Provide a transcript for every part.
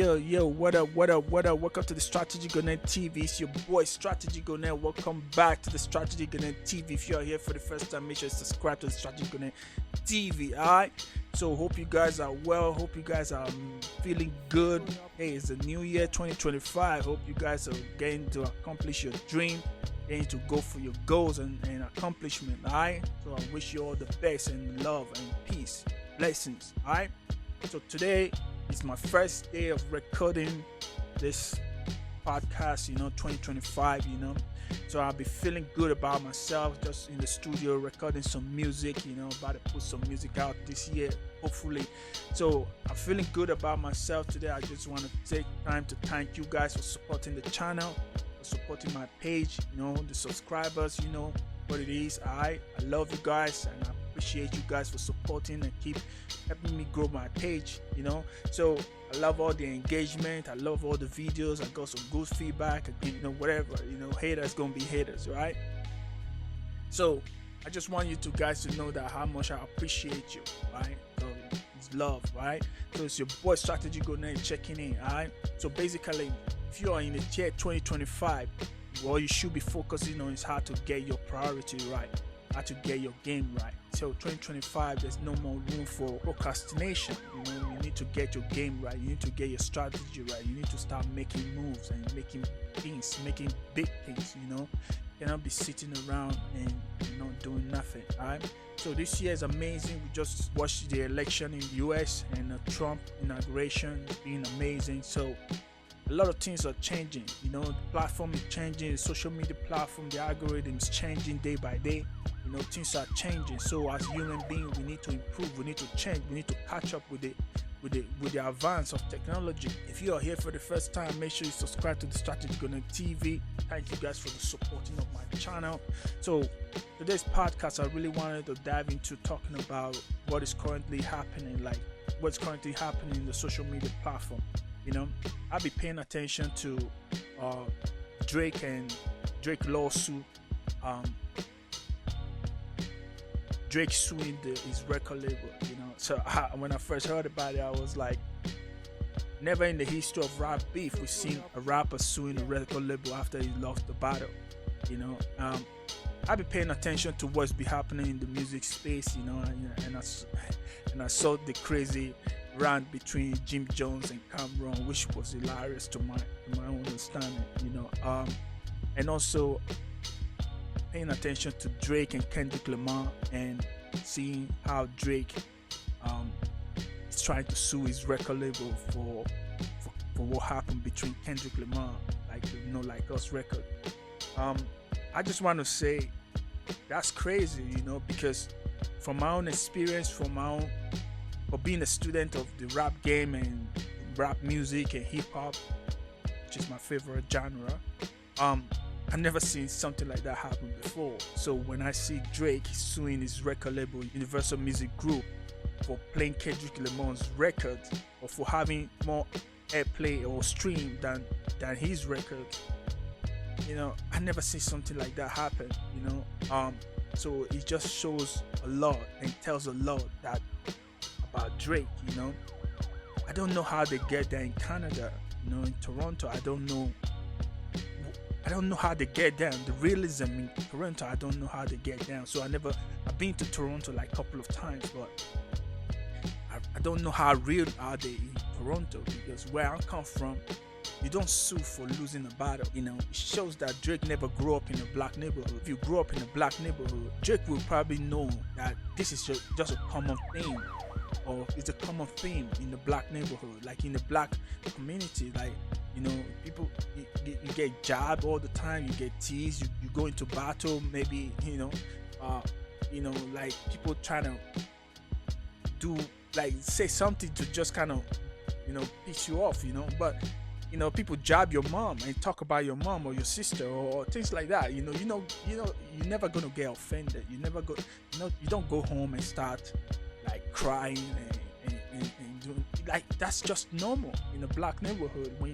Yo, what up? Welcome to the Strategy GONET TV. It's your boy Strategy GONET. Welcome back to the Strategy GONET TV. If you're here for the first time, make sure you subscribe to the Strategy GONET TV. Alright. So hope you guys are well. Hope you guys are feeling good. Hey, it's a new year 2025. Hope you guys are getting to accomplish your dream, getting to go for your goals and accomplishment. Alright. So I wish you all the best and love and peace. Blessings. Alright. So today it's my first day of recording this podcast, 2025, So I'll be feeling good about myself, just in the studio recording some music, about to put some music out this year, hopefully. So I'm feeling good about myself today. I just want to take time to thank you guys for supporting the channel, for supporting my page, the subscribers, what it is. I love you guys and I appreciate you guys for supporting and keep helping me grow my page, So I love all the engagement, I love all the videos, I got some good feedback, whatever, haters gonna be haters, right? So I just want you to guys to know that how much I appreciate you, right? So it's love, right? So it's your boy Strategy GONET checking in, alright? So basically, if you are in the year 2025, what you should be focusing on is how to get your priority right, how to get your game right. So 2025, there's no more room for procrastination. You need to get your game right. You need to get your strategy right. You need to start making moves and making things, making big things. You cannot be sitting around and doing nothing. All right. So this year is amazing. We just watched the election in the U.S. and Trump inauguration being amazing. So a lot of things are changing. The platform is changing. The social media platform, the algorithm is changing day by day. Things are changing. So as human beings, we need to improve. We need to change. We need to catch up with the advance of technology. If you are here for the first time, make sure you subscribe to the Strategy GONET TV. Thank you guys for the supporting of my channel. So today's podcast, I really wanted to dive into talking about what is currently happening, in the social media platform. I'll be paying attention to Drake lawsuit. Drake suing his record label, So when I first heard about it, I was like, never in the history of rap beef we've seen a rapper suing a record label after he lost the battle. I've been paying attention to what's been happening in the music space, and I saw the crazy rant between Jim Jones and Cameron, which was hilarious to my own understanding, and also paying attention to Drake and Kendrick Lamar and seeing how Drake is trying to sue his record label for what happened between Kendrick Lamar, like Us record. I just want to say that's crazy, because from my own experience, for being a student of the rap game and rap music and hip-hop, which is my favorite genre, I've never seen something like that happen before. So when I see Drake suing his record label, Universal Music Group, for playing Kendrick Lamar's record or for having more airplay or stream than his record, I never seen something like that happen. So it just shows a lot and tells a lot about Drake. I don't know how they get there in Canada, in Toronto. I don't know how they get down. The realism in Toronto, I don't know how they get down. So I've been to Toronto like a couple of times, but I don't know how real are they in Toronto, because where I come from, you don't sue for losing a battle. It shows that Drake never grew up in a black neighborhood. If you grew up in a black neighborhood, Drake will probably know that this is just a common thing, or it's a common theme in the black neighborhood, like in the black community. People, you get jabbed all the time, you get teased, you go into battle, maybe, like people trying to do, say something to just kind of, piss you off, but, people jab your mom and talk about your mom or your sister or things like that, you're never going to get offended. You don't go home and start crying and doing, that's just normal in a black neighborhood. When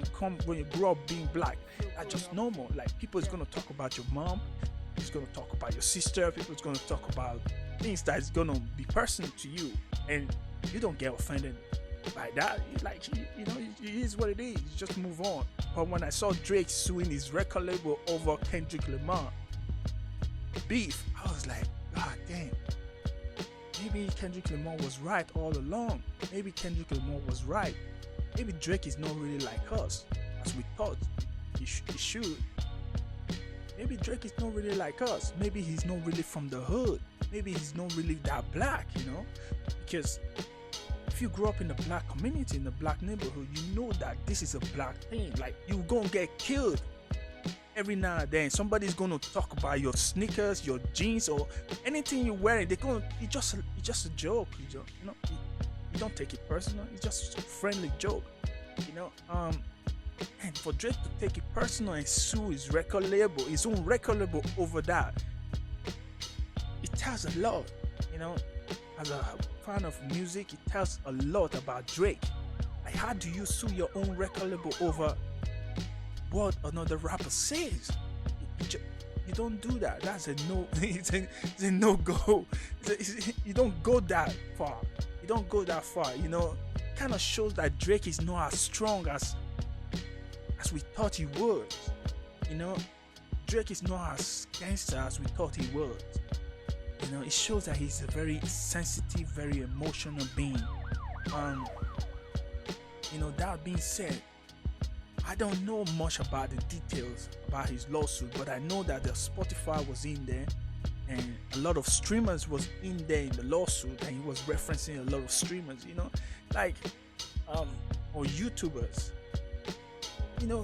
you grow up being black, that's just normal. People is going to talk about your mom, it's going to talk about your sister, people is going to talk about things that is going to be personal to you, and you don't get offended like that. It is what it is. Just move on. But when I saw Drake suing his record label over Kendrick Lamar beef, I was like, God damn. Maybe Kendrick Lamar was right all along. Maybe Kendrick Lamar was right. Maybe Drake is not really like us, as we thought he should. Maybe Drake is not really like us. Maybe he's not really from the hood. Maybe he's not really that black, Because if you grow up in the black community, in the black neighborhood, you know that this is a black thing. Like, you're gonna get killed every now and then. Somebody's gonna talk about your sneakers, your jeans, or anything you're wearing. It's just a joke. You don't take it personal. It's just a friendly joke. And for Drake to take it personal and sue his own record label over that, it tells a lot. As a fan of music, it tells a lot about Drake. Like, how do you sue your own record label over what another rapper says? You don't do that. That's a no. It's a no go. You don't go that far. You don't go that far. It kind of shows that Drake is not as strong as we thought he was. Drake is not as gangster as we thought he was. It shows that he's a very sensitive, very emotional being. That being said, I don't know much about the details about his lawsuit, but I know that the Spotify was in there, and a lot of streamers was in there in the lawsuit, and he was referencing a lot of streamers, or YouTubers.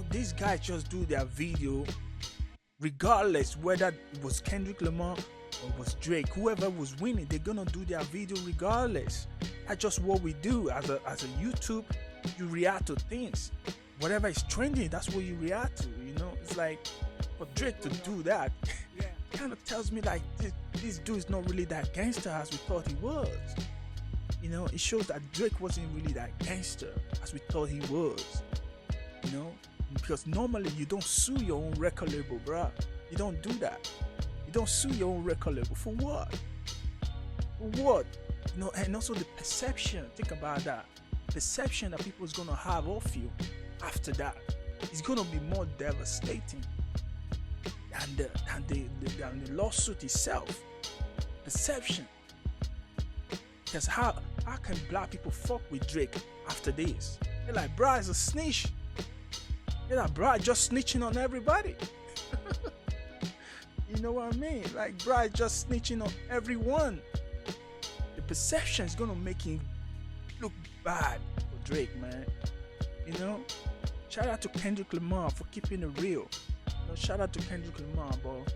These guys just do their video regardless whether it was Kendrick Lamar or it was Drake. Whoever was winning, they're gonna do their video regardless. That's just what we do as a YouTube. You react to things. Whatever is trending, that's what you react to. It's like, for Drake to do that kind of tells me like this dude is not really that gangster as we thought he was. It shows that Drake wasn't really that gangster as we thought he was. Because normally you don't sue your own record label, bruh. You don't do that. You don't sue your own record label. For what? For what? And also the perception. Think about that. Perception that people's gonna have of you after that is gonna be more devastating than the lawsuit itself. Perception. Because how can black people fuck with Drake after this? They're like, bruh, is a snitch. Yeah, bro, just snitching on everybody. You know what I mean? Like, bro, just snitching on everyone. The perception is gonna make him look bad for Drake, man. Shout out to Kendrick Lamar for keeping it real. Shout out to Kendrick Lamar, but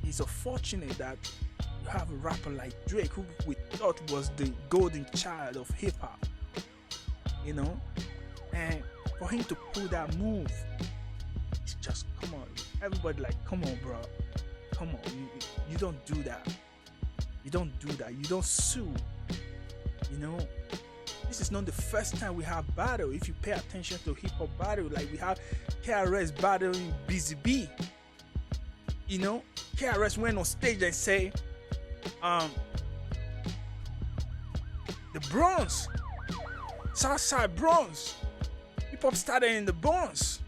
it's unfortunate that you have a rapper like Drake, who we thought was the golden child of hip hop. And for him to pull that move, it's just, come on. Everybody like, come on, bro. Come on. You don't do that. You don't do that. You don't sue. This is not the first time we have battle. If you pay attention to hip hop battle, like we have KRS battling Busy B. KRS went on stage and say, the Bronx, Southside Bronx. Hip-hop started in the Bronx,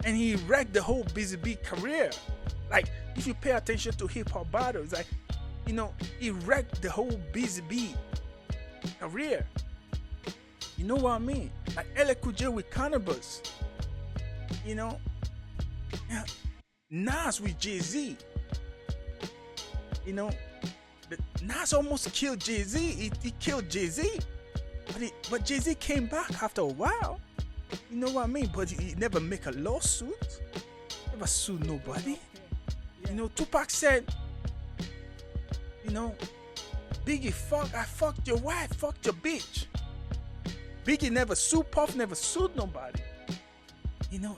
and he wrecked the whole Busy B career. Like, if you pay attention to hip-hop battles, like, he wrecked the whole Busy B career. You know what I mean? Like LL Cool J with Cannabis. Nas with Jay-Z. Nas almost killed Jay-Z. He killed Jay-Z. But Jay-Z came back after a while. You know what I mean? But he never make a lawsuit. Never sued nobody. Tupac said, Biggie, I fucked your wife, fucked your bitch. Biggie never sued, Puff never sued nobody.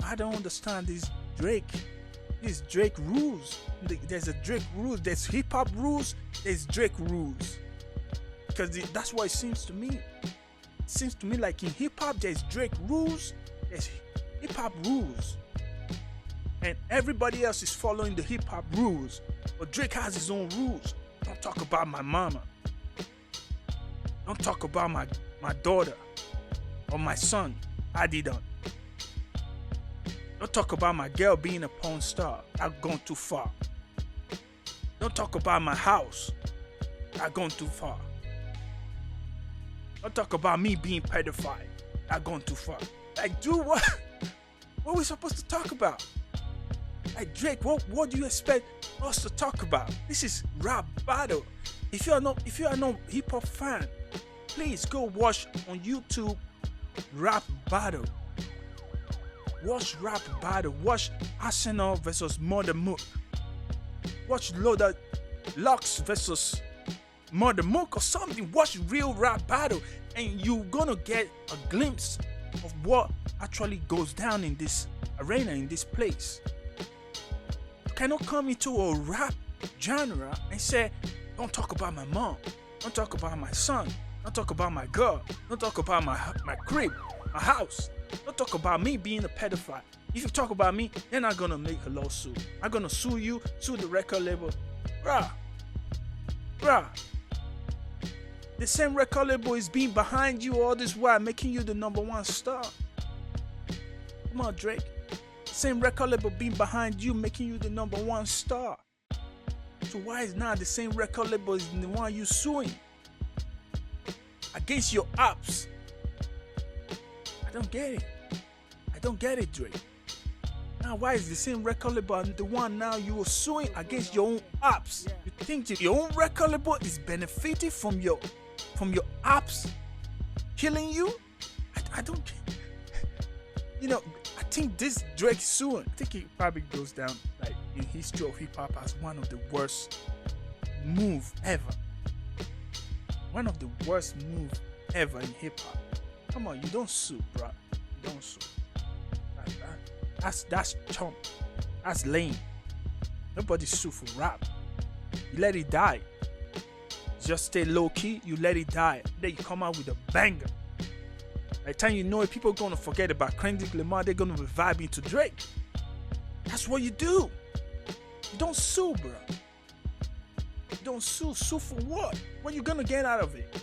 I don't understand these Drake rules. There's a Drake rules, there's hip hop rules, there's Drake rules. Because that's what it seems to me. It seems to me like in hip hop there's Drake rules, there's hip hop rules. And everybody else is following the hip hop rules. But Drake has his own rules. Don't talk about my mama. Don't talk about my daughter or my son. I didn't. Don't talk about my girl being a porn star. I've gone too far. Don't talk about my house. I've gone too far. Don't talk about me being pedophile. I've gone too far. Like, dude, what are we supposed to talk about? Like, Drake, what do you expect us to talk about? This is rap battle. If you are no hip hop fan, please go watch on YouTube rap battle. Watch rap battle. Watch Arsenal versus Mother Mook. Watch Loaded Lux versus Mother Mook or something. Watch real rap battle, and you're gonna get a glimpse of what actually goes down in this arena, in this place. You cannot come into a rap genre and say, don't talk about my mom, don't talk about my son, don't talk about my girl, don't talk about my crib, my house, don't talk about me being a pedophile. If you talk about me, then I'm gonna make a lawsuit. I'm gonna sue you, sue the record label. Bruh. The same record label is being behind you all this while, making you the #1 star. Come on, Drake. The same record label being behind you, making you the #1 star. So why is now the same record label is the one you suing against your apps? I don't get it. I don't get it, Drake. Now why is the same record label the one now you are suing against your own apps? You think your own record label is benefiting from your apps killing you? I don't get. You know, I think this Drake suing, I think it probably goes down like in history of hip hop as one of the worst move ever. One of the worst move ever in hip hop. Come on, you don't sue, bro. You don't sue. That's chump. That's lame. Nobody sue for rap. You let it die. Just stay low key. You let it die. Then you come out with a banger. By the time you know it, people are gonna forget about Kendrick Lamar. They're gonna be vibing to Drake. That's what you do. You don't sue, bro. You don't sue. Sue for what? What are you gonna get out of it?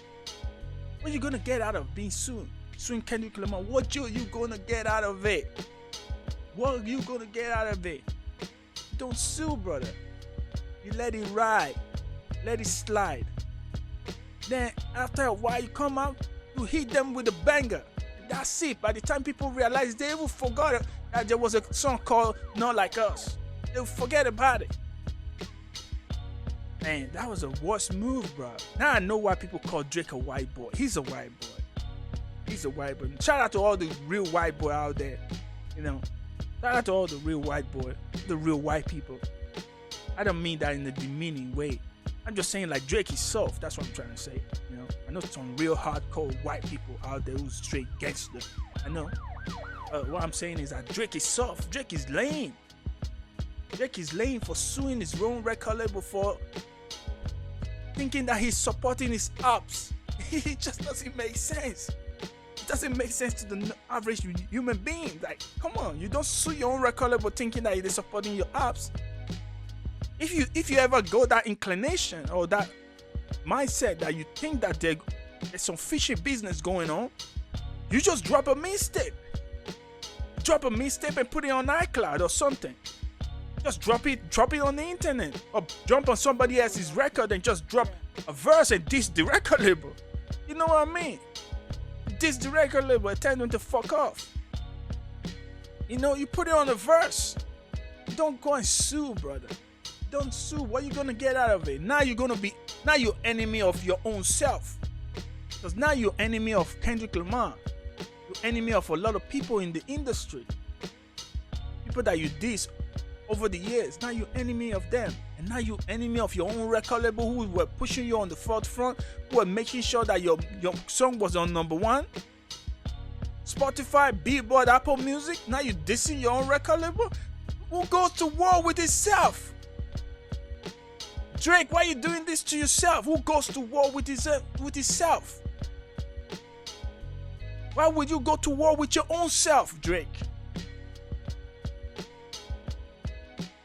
What are you gonna get out of being sued? Suing Kendrick Lamar. What you gonna get out of it? What are you gonna get out of it? You don't sue, brother. You let it ride. Let it slide. Then after a while you come out, you hit them with a banger. That's it. By the time people realize, they even forgot that there was a song called Not Like Us. They'll forget about it. Man, that was a worst move, bro. Now I know why people call Drake a white boy. He's a white boy. He's a white boy. Shout out to all the real white boy out there. You know, shout out to all the real white boy, the real white people. I don't mean that in a demeaning way. I'm just saying like Drake is soft. That's what I'm trying to say. You know, I know some real hardcore white people out there who's straight gangster. I know. What I'm saying is that Drake is soft. Drake is lame. Drake is lame for suing his own record label for thinking that he's supporting his apps. It just doesn't make sense. It doesn't make sense to the average human being. Like, come on, you don't sue your own record label thinking that they're supporting your apps. If you ever go that inclination or that mindset that you think that there's some fishy business going on, you just drop a mixtape. Drop a mixtape and put it on iCloud or something. Just drop it on the internet, or jump on somebody else's record and just drop a verse and diss the record label. You know what I mean? Diss the record label and tell them to fuck off. You know, you put it on a verse. Don't go and sue, brother. Don't sue. What are you gonna get out of it? Now you're enemy of your own self. Because now you're enemy of Kendrick Lamar. You're enemy of a lot of people in the industry. People that you diss over the years. Now you're enemy of them. And now you're enemy of your own record label who were pushing you on the forefront, who were making sure that your song was on #1. Spotify, Billboard, Apple Music. Now you're dissing your own record label. Who goes to war with himself? Drake, why are you doing this to yourself? Who goes to war with himself? Why would you go to war with your own self, Drake?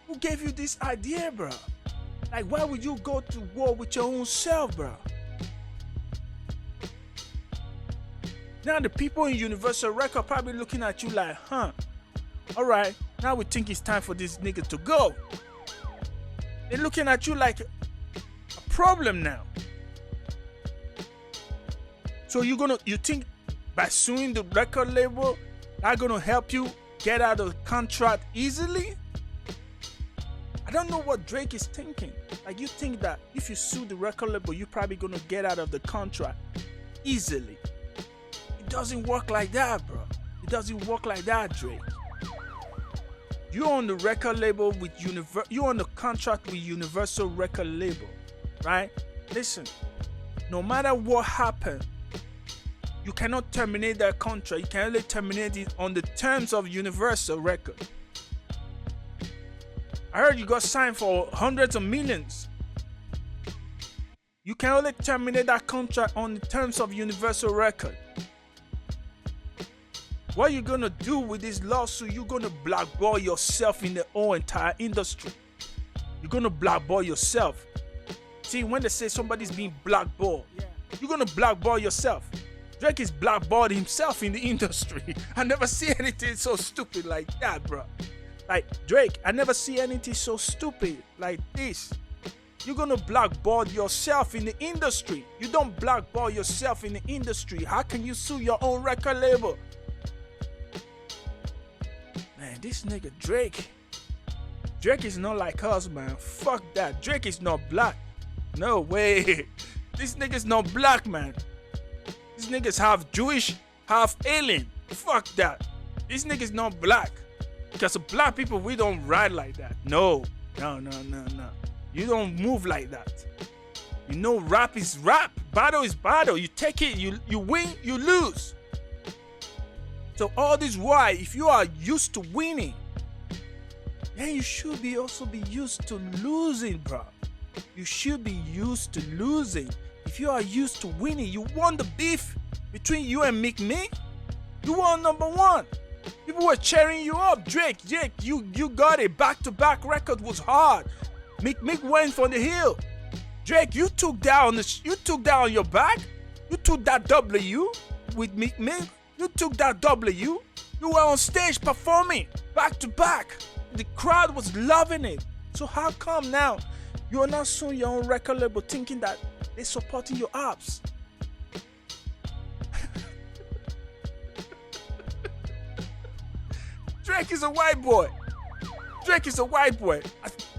Who gave you this idea, bro? Like, why would you go to war with your own self, bro? Now the people in Universal Record probably looking at you like, huh, all right, now we think it's time for this nigga to go. They're looking at you like a problem now. So you think by suing the record label, that's gonna help you get out of the contract easily? I don't know what Drake is thinking. Like, you think that if you sue the record label, you're probably gonna get out of the contract easily. It doesn't work like that, bro. It doesn't work like that, Drake. You're on the record label with you're on the contract with Universal Record Label, right? Listen, no matter what happened, you cannot terminate that contract. You can only terminate it on the terms of Universal Record. I heard you got signed for hundreds of millions. You can only terminate that contract on the terms of Universal Record. What are you gonna do with this lawsuit? You're gonna blackball yourself in the whole entire industry. You're gonna blackball yourself. See, when they say somebody's being blackballed, you're gonna blackball yourself. Drake is blackballed himself in the industry. I never see anything so stupid like that, bro. Like, Drake, I never see anything so stupid like this. You're gonna blackball yourself in the industry. You don't blackball yourself in the industry. How can you sue your own record label? Man, this nigga Drake is not like us, man. Fuck that. Drake is not black. No way. This nigga's not black, man. These niggas half Jewish, half alien. Fuck that. These niggas not black. Because black people, we don't ride like that. No. You don't move like that. You know, rap is rap. Battle is battle. You take it, you win, you lose. So all this why, if you are used to winning, then you should also be used to losing, bro. You should be used to losing. If you are used to winning, you won the beef between you and Meek Mill. You won number one. People were cheering you up. Drake, you got it. Back-to-back record was hard. Meek went for the hill. Drake, you took that on your back. You took that W with Meek Mill. You took that W. You were on stage performing back to back. The crowd was loving it. So how come now you're not suing your own record label thinking that they're supporting your apps? Drake is a white boy. Drake is a white boy.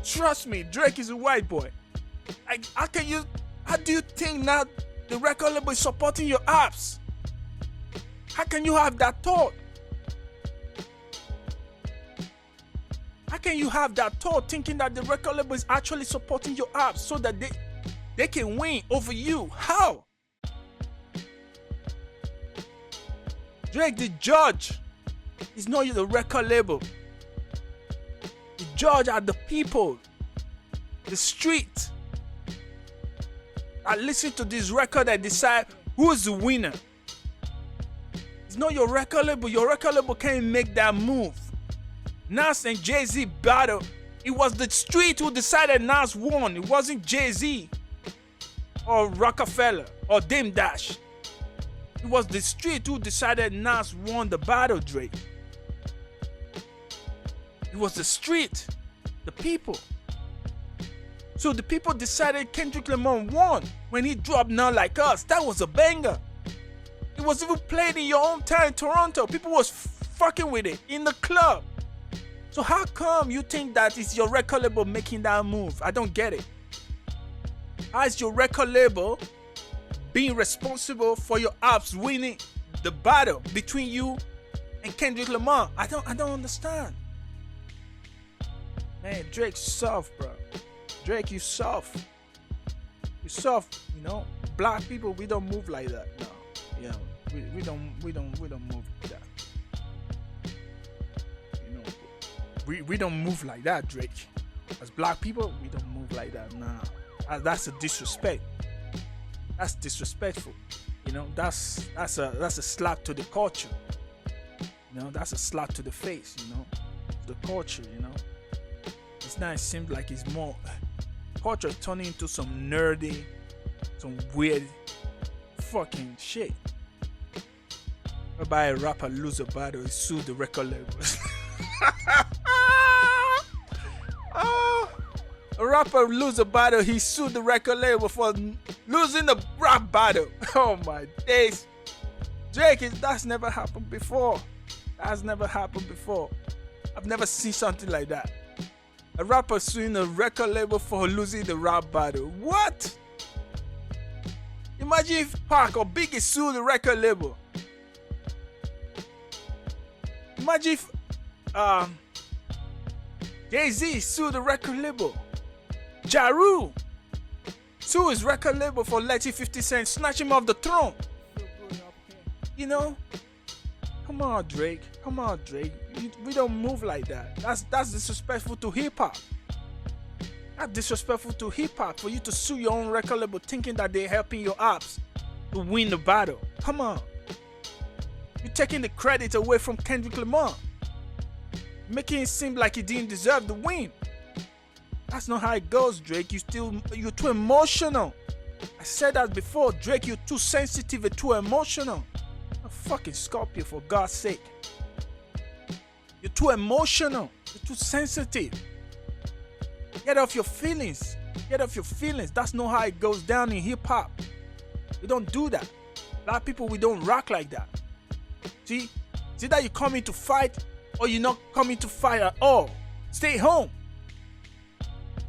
Trust me, Drake is a white boy. How do you think now the record label is supporting your apps? How can you have that thought? How can you have that thought thinking that the record label is actually supporting your apps so that they can win over you? How? Drake, the judge, is not the record label. The judge are the people, the street, that listen to this record and decide who is the winner. It's not your record label. Your record label can't make that move. Nas and Jay-Z battle. It was the street who decided Nas won. It wasn't Jay-Z or Rockefeller or Dame Dash. It was the street who decided Nas won the battle, Drake. It was the street, the people. So the people decided Kendrick Lamar won when he dropped Not Like Us. That was a banger. It was even played in your hometown in Toronto. People was fucking with it in the club. So how come you think that it's your record label making that move? I don't get it. How is your record label being responsible for your apps winning the battle between you and Kendrick Lamar? I don't understand. Man, Drake soft, bro. Drake, you soft. You soft, you know. Black people, we don't move like that. No. Yeah, we don't move like that. You know, we don't move like that, Drake. As black people, we don't move like that. Nah, that's a disrespect. That's disrespectful. You know, that's a slap to the culture. You know, that's a slap to the face. You know, the culture. You know, it's not. It seems like it's more culture turning into some nerdy, some weird fucking shit. whereby a rapper lose a battle, he sued the record labels. Oh, a rapper lose a battle, he sued the record label for losing the rap battle. Oh my days. Drake, that's never happened before. That's never happened before. I've never seen something like that. A rapper suing a record label for losing the rap battle. What? Imagine if Pac or Biggie sued the record label. Imagine if Jay-Z sued the record label. Ja Rule sued his record label for letting 50 Cent snatch him off the throne. You know? Come on, Drake. Come on, Drake. We don't move like that. That's disrespectful to hip-hop. That's disrespectful to hip-hop for you to sue your own record label thinking that they're helping your apps to win the battle. Come on. You're taking the credit away from Kendrick Lamar, making it seem like he didn't deserve the win. That's not how it goes, Drake. You're too emotional. I said that before, Drake. You're too sensitive and too emotional. A fucking Scorpio, for God's sake. You're too emotional. You're too sensitive. Get off your feelings. Get off your feelings. That's not how it goes down in hip hop. We don't do that. A lot of people, we don't rock like that. See that you coming to fight or you're not coming to fight at all. Stay home.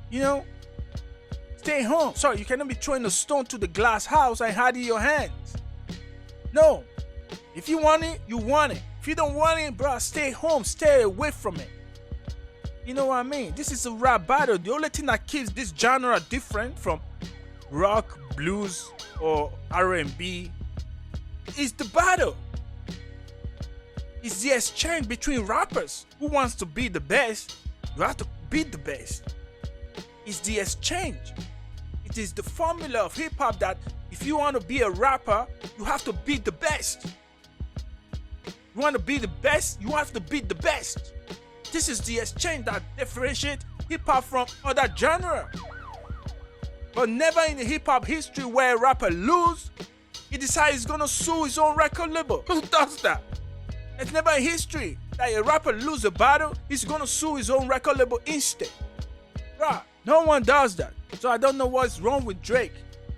You know? Stay home. Sorry, you cannot be throwing a stone to the glass house and hide in your hands. No. If you want it, you want it. If you don't want it, bro, stay home. Stay away from it. You know what I mean? This is a rap battle. The only thing that keeps this genre different from rock, blues, or R&B is the battle. It's the exchange between rappers. Who wants to be the best? You have to be the best. It's the exchange. It is the formula of hip-hop that if you want to be a rapper, you have to be the best. You want to be the best, you have to be the best. This is the exchange that differentiates hip-hop from other genres. But never in the hip-hop history where a rapper loses, he decides he's going to sue his own record label. Who does that? It's never in history that a rapper loses a battle, he's going to sue his own record label instead. Bruh, no one does that. So I don't know what's wrong with Drake.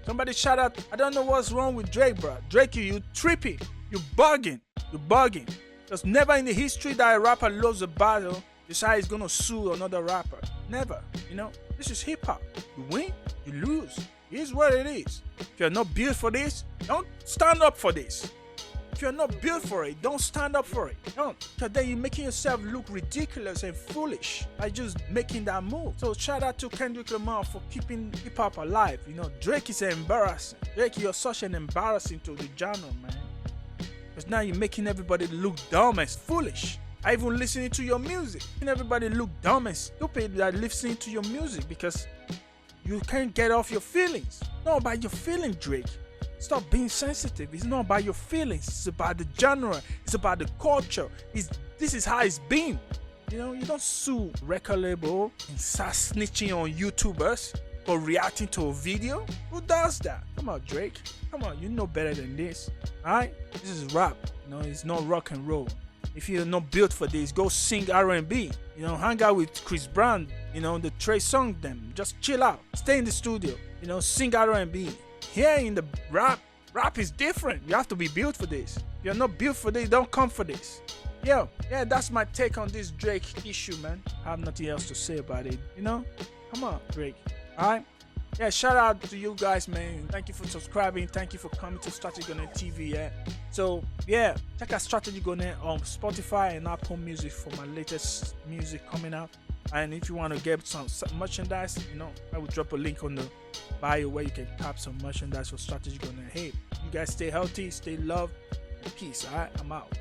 Somebody shout out, I don't know what's wrong with Drake, bro. Drake, you trippy. You bugging. You bugging. There's never in the history that a rapper loses a battle, decides he's gonna sue another rapper. Never. You know, this is hip hop. You win, you lose. Here's what it is. If you're not built for this, don't stand up for this. If you're not built for it, don't stand up for it. Don't. Because then you're making yourself look ridiculous and foolish by just making that move. So shout out to Kendrick Lamar for keeping hip hop alive. You know, Drake is embarrassing. Drake, you're such an embarrassing to the genre, man. Because now you're making everybody look dumb and foolish. I even listening to your music. And everybody look dumb and stupid that listening to your music because you can't get off your feelings. Not about your feelings, Drake. Stop being sensitive. It's not about your feelings. It's about the genre. It's about the culture. This is how it's been. You know, you don't sue record label and start snitching on YouTubers for reacting to a video. Who does that? Come on, Drake. Come on, you know better than this. Alright? This is rap. You know, it's not rock and roll. If you're not built for this, go sing R&B. You know, hang out with Chris Brown. You know, the Trey Songz them. Just chill out. Stay in the studio. You know, sing R&B. Here in the rap is different. You have to be built for this. If you're not built for this, don't come for this. Yeah, that's my take on this Drake issue, man. I have nothing else to say about it. You know? Come on, Drake. Alright? Yeah, shout out to you guys, man. Thank you for subscribing. Thank you for coming to Strategy GONET TV. Yeah. So, yeah, check out Strategy GONET on Spotify and Apple Music for my latest music coming out. And if you want to get some merchandise, you know, I will drop a link on the bio where you can tap some merchandise for Strategy GONET. Hey, you guys stay healthy, stay loved, and peace. Alright, I'm out.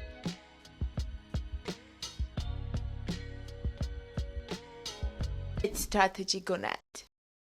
It's Strategy GONET.